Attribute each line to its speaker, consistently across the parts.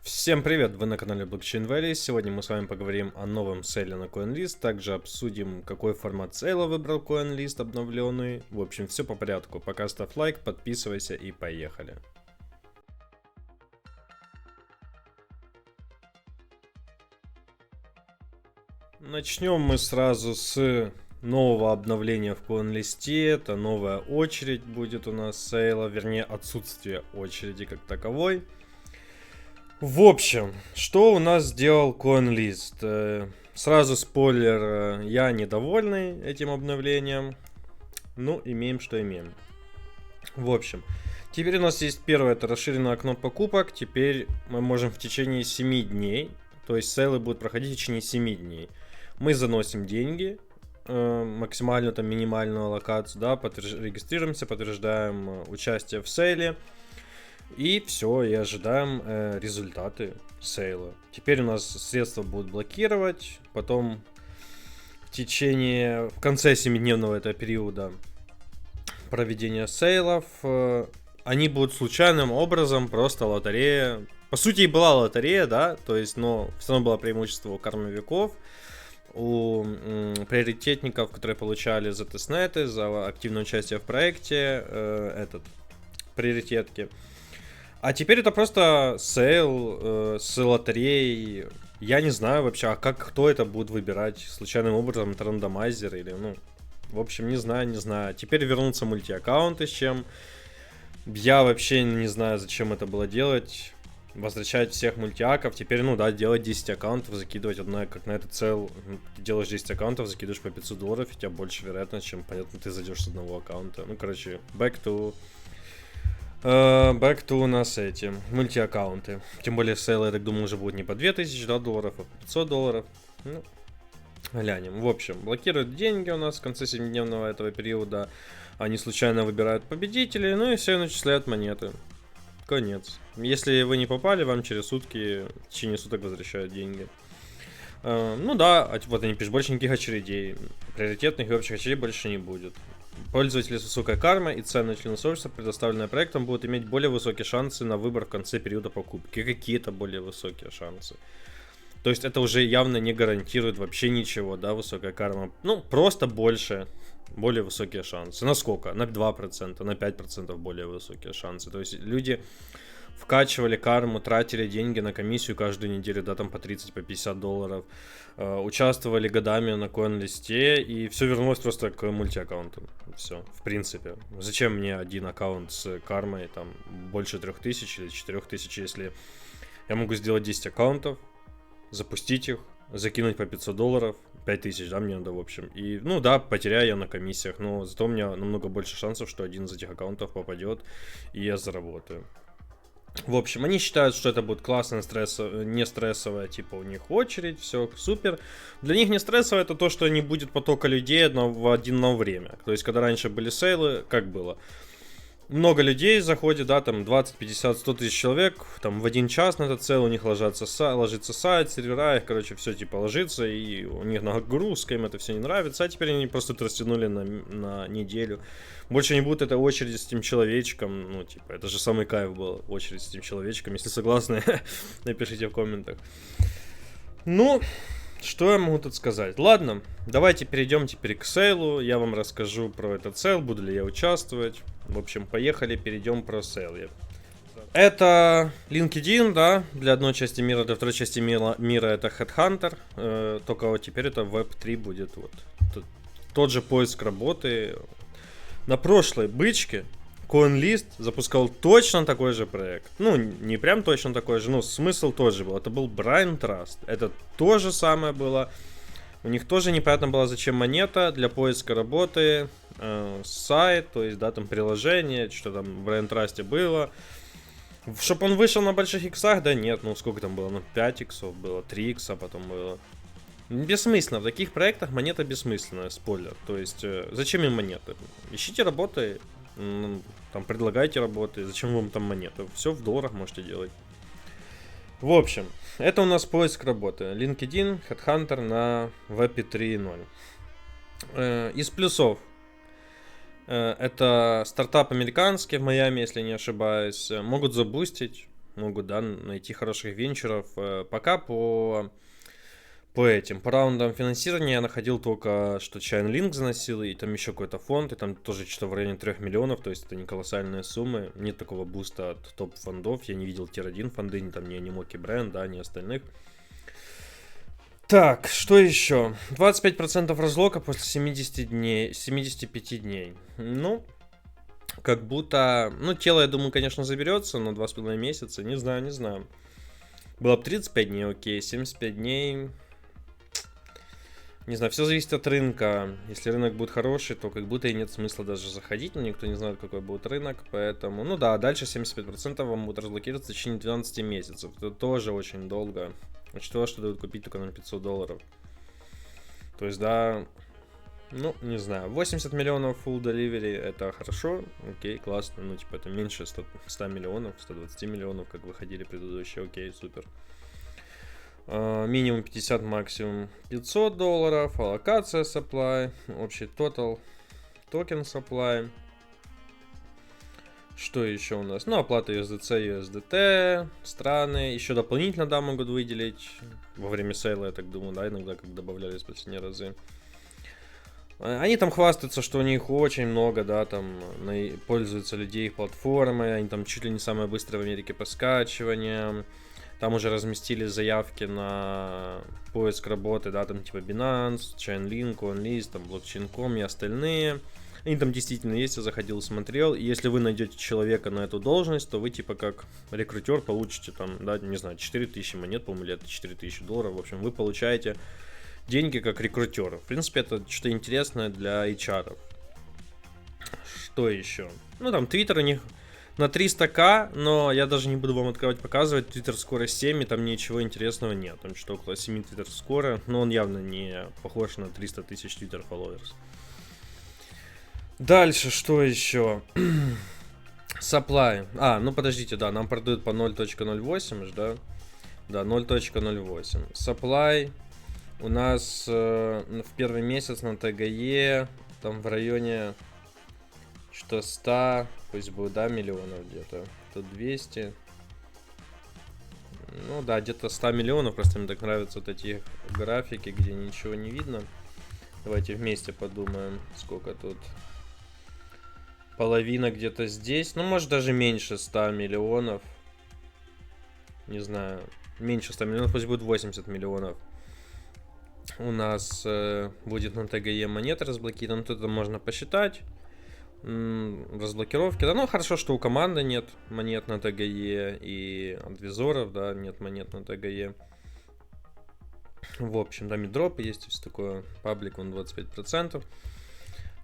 Speaker 1: Всем привет, вы на канале Blockchain Valley. Сегодня мы с вами поговорим о новом сейле на CoinList, также обсудим, какой формат сейла выбрал CoinList обновленный. В общем, все по порядку. Пока ставь лайк, подписывайся и поехали. Начнем мы сразу с нового обновления в CoinList. Это новая очередь будет у нас сейла, вернее отсутствие очереди как таковой. В общем, что у нас сделал CoinList? Сразу спойлер, я недовольный этим обновлением. Ну, имеем, что имеем. В общем, теперь у нас есть первое, это расширенное окно покупок. Теперь мы можем в течение 7 дней, то есть сейлы будут проходить в течение 7 дней. Мы заносим деньги, максимальную там минимальную локацию, да, регистрируемся, подтверждаем участие в сейле. И все, и ожидаем результаты сейла. Теперь у нас средства будут блокировать. Потом в конце 7-дневного этого периода проведения сейлов они будут случайным образом, просто лотерея. По сути и была лотерея, да, то есть, но все равно было преимущество у кормовиков, у приоритетников, которые получали за тестнеты, за активное участие в проекте, приоритетки. А теперь это просто сейл с лотереей. Я не знаю вообще, а кто это будет выбирать? Случайным образом, это рандомайзер или, в общем, не знаю. Теперь вернутся мультиаккаунты, с чем я вообще не знаю, зачем это было делать. Возвращать всех мультиаков. Теперь, делать 10 аккаунтов, закидывать как на этот сейл. Ты делаешь 10 аккаунтов, закидываешь по $500, и у тебя больше вероятность, чем, понятно, ты зайдешь с одного аккаунта. Back to у нас эти мультиаккаунты. Тем более сейл, я так думаю, уже будет не по $2000, а по $500. Глянем. В общем, блокируют деньги у нас в конце 7-дневного этого периода. Они случайно выбирают победителей, и все начисляют монеты. Конец. Если вы не попали, вам в течение суток возвращают деньги. Вот они пишут, больше никаких очередей. Приоритетных и общих очередей больше не будет. Пользователи с высокой кармой и ценные члены сообщества, предоставленные проектом, будут иметь более высокие шансы на выбор в конце периода покупки. Какие-то более высокие шансы. То есть это уже явно не гарантирует вообще ничего, да, высокая карма. Просто более высокие шансы. На сколько? На 2%, на 5% более высокие шансы. То есть люди вкачивали карму, тратили деньги на комиссию каждую неделю, да, там по 30, по $50, участвовали годами на CoinList, и все вернулось просто к мультиаккаунтам. Все, в принципе. Зачем мне один аккаунт с кармой, там, больше 3000 или 4000, если я могу сделать 10 аккаунтов, запустить их, закинуть по $500, 5000, да, мне надо, в общем. И, потеряю я на комиссиях, но зато у меня намного больше шансов, что один из этих аккаунтов попадет, и я заработаю. В общем, они считают, что это будет классно, не стрессовая, типа у них очередь, все супер. Для них не стрессово это то, что не будет потока людей в одно время. То есть, когда раньше были сейлы, как было? Много людей заходит, да, там 20, 50, 100 тысяч человек, там в один час на этот сейл у них ложится сайт, сервера, их, все типа ложится, и у них нагрузка, им это все не нравится, а теперь они просто это растянули на неделю. Больше не будет этой очереди с этим человечком, это же самый кайф был, очередь с этим человечком, если согласны, напишите в комментах. Что я могу тут сказать? Ладно, давайте перейдем теперь к сейлу. Я вам расскажу про этот сейл, буду ли я участвовать. В общем, поехали, перейдем про сейл. Это LinkedIn, да, для одной части мира, для второй части мира это Headhunter. Только вот теперь это Web3 будет. Тот же поиск работы. На прошлой бычке CoinList запускал точно такой же проект. Не прям точно такой же, но смысл тот же был. Это был Brain Trust. Это то же самое было. У них тоже непонятно было, зачем монета для поиска работы, сайт, то есть, да, там приложение, что там в Brain Trust было. Чтоб он вышел на больших иксах, да нет, сколько там было? 5 иксов было, 3 икса потом было. Бессмысленно, в таких проектах монета бессмысленная, спойлер. То есть, зачем им монеты? Ищите работы, там предлагайте работы, зачем вам там монеты? Все в долларах можете делать. В общем, это у нас поиск работы. LinkedIn, Headhunter на WP 3.0. Из плюсов. Это стартап американский в Майами, если не ошибаюсь. Могут забустить. могут, да, найти хороших венчуров. Пока по раундам финансирования я находил только, что Chainlink заносил, и там еще какой-то фонд, и там тоже что-то в районе 3 миллионов, то есть это не колоссальные суммы. Нет такого буста от топ-фондов, я не видел тир-1 фонды, ни там ни Animoca Brand, да, ни остальных. Так, что еще? 25% разлока после 70 дней, 75 дней. Ну, как будто... Ну, тело, я думаю, конечно, заберется, но 2,5 месяца, не знаю. Было бы 35 дней, окей, 75 дней... Не знаю, все зависит от рынка. Если рынок будет хороший, то как будто и нет смысла даже заходить, но никто не знает, какой будет рынок, поэтому... Ну да, дальше 75% вам будут разблокироваться в течение 12 месяцев. Это тоже очень долго. Учитывая, что дают купить только на $500. То есть, да, ну, не знаю, 80 миллионов full delivery, это хорошо, окей, классно, ну, типа, это меньше 100 миллионов, 120 миллионов, как выходили предыдущие, окей, супер. Минимум 50, максимум $500, аллокация supply, общий total, токен supply. Что еще у нас? Ну, оплата USDC, USDT, страны. Еще дополнительно, да, могут выделить. Во время сейла, я так думаю, да, иногда, как добавлялись в последние разы. Они там хвастаются, что у них очень много, да, там, пользуются людей их платформой. Они там чуть ли не самые быстрые в Америке по скачиваниям. Там уже разместили заявки на поиск работы, да, там типа Binance, Chainlink, OnList, там Blockchain.com и остальные. Они там действительно есть, я заходил, смотрел. И если вы найдете человека на эту должность, то вы типа как рекрутер получите там, да, не знаю, 4000 монет, по-моему, или это $4000. В общем, вы получаете деньги как рекрутер. В принципе, это что-то интересное для HR. Что еще? Ну, там Twitter у них на 300к, но я даже не буду вам открывать, показывать. Twitter скорость 7, и там ничего интересного нет. Там что около 7 Twitter скоро, но он явно не похож на 300 тысяч Twitter followers. Дальше, что еще? Supply. Ну подождите, да, нам продают по 0.08, да? Да, 0.08. Supply у нас в первый месяц на ТГЕ там в районе что 100, пусть будет, да, миллионов где-то. Тут 200. Ну да, где-то 100 миллионов, просто мне так нравятся вот эти графики, где ничего не видно. Давайте вместе подумаем, сколько тут. Половина где-то здесь. Ну, может, даже меньше 100 миллионов. Не знаю. Меньше 100 миллионов, пусть будет 80 миллионов. У нас будет на ТГЕ монеты разблокированы. Тут это можно посчитать. Разблокировки. Да, ну, хорошо, что у команды нет монет на ТГЕ. И от визоров, да, нет монет на ТГЕ. В общем, да, мидроп есть, все такое. Паблик, он 25%.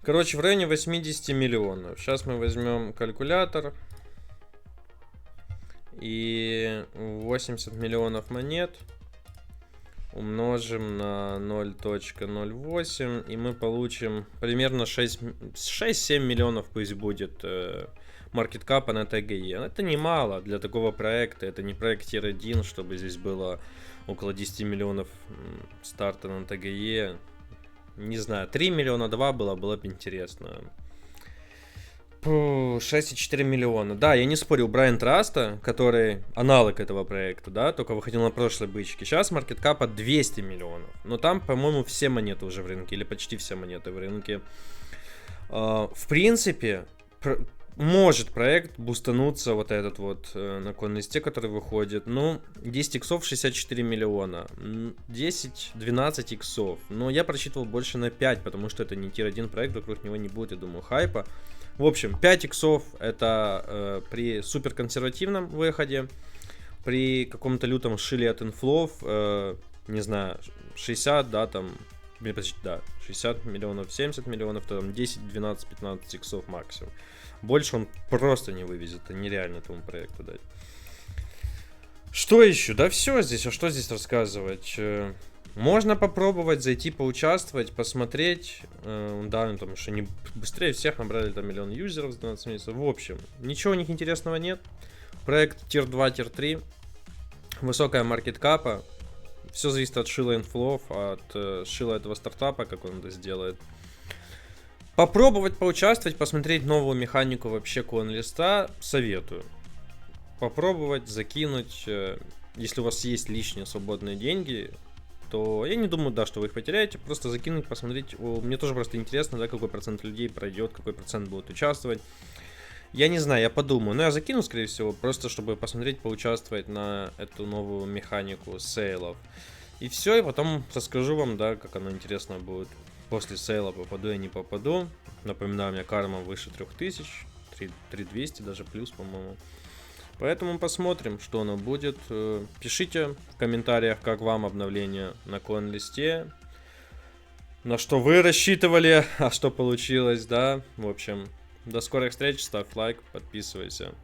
Speaker 1: Короче, в районе 80 миллионов. Сейчас мы возьмем калькулятор. И 80 миллионов монет умножим на 0.08. И мы получим примерно 6-7 миллионов, пусть будет, маркеткапа на ТГЕ. Это немало для такого проекта. Это не проект тир-1, чтобы здесь было около 10 миллионов старта на ТГЕ. Не знаю, 3 миллиона 2 было бы интересно. 6,4 миллиона. Да, я не спорю, у Брайан Траста, который аналог этого проекта, да, только выходил на прошлой бычке. Сейчас маркеткапа 200 миллионов. Но там, по-моему, все монеты уже в рынке, или почти все монеты в рынке. В принципе, может проект бустануться, вот этот вот на конлисте, который выходит. Ну, 10 иксов 64 миллиона. 10-12 иксов. Но я просчитывал больше на 5, потому что это не тир-1 проект, вокруг него не будет, я думаю, хайпа. В общем, 5 иксов это при суперконсервативном выходе. При каком-то лютом шиле от инфлов, не знаю, 60, да, там, почти, да, 60 миллионов, 70 миллионов, то там 10, 12, 15 иксов максимум. Больше он просто не вывезет, это нереально этому проекту дать. Что еще? Да все здесь, а что здесь рассказывать? Можно попробовать зайти, поучаствовать, посмотреть. Да, ну, там еще не быстрее всех набрали там миллион юзеров за 12 месяцев. В общем, ничего у них интересного нет. Проект тир 2, тир 3. Высокая маркеткапа. Все зависит от шила инфлов, от шила этого стартапа, как он это сделает. Попробовать поучаствовать, посмотреть новую механику вообще конлиста советую. попробовать, закинуть. Если у вас есть лишние свободные деньги, то я не думаю, да, что вы их потеряете. Просто закинуть, посмотреть. Мне тоже просто интересно, да, какой процент людей пройдет, какой процент будет участвовать. Я не знаю, я подумаю. Но я закину, скорее всего, просто чтобы посмотреть, поучаствовать на эту новую механику сейлов. И все, и потом расскажу вам, да, как оно интересно будет. После сейла попаду я не попаду. Напоминаю, у меня карма выше 3000, 3200 даже плюс, по-моему. Поэтому посмотрим, что оно будет. Пишите в комментариях, как вам обновление на коин-листе. На что вы рассчитывали, а что получилось, да. В общем, до скорых встреч, ставь лайк, подписывайся.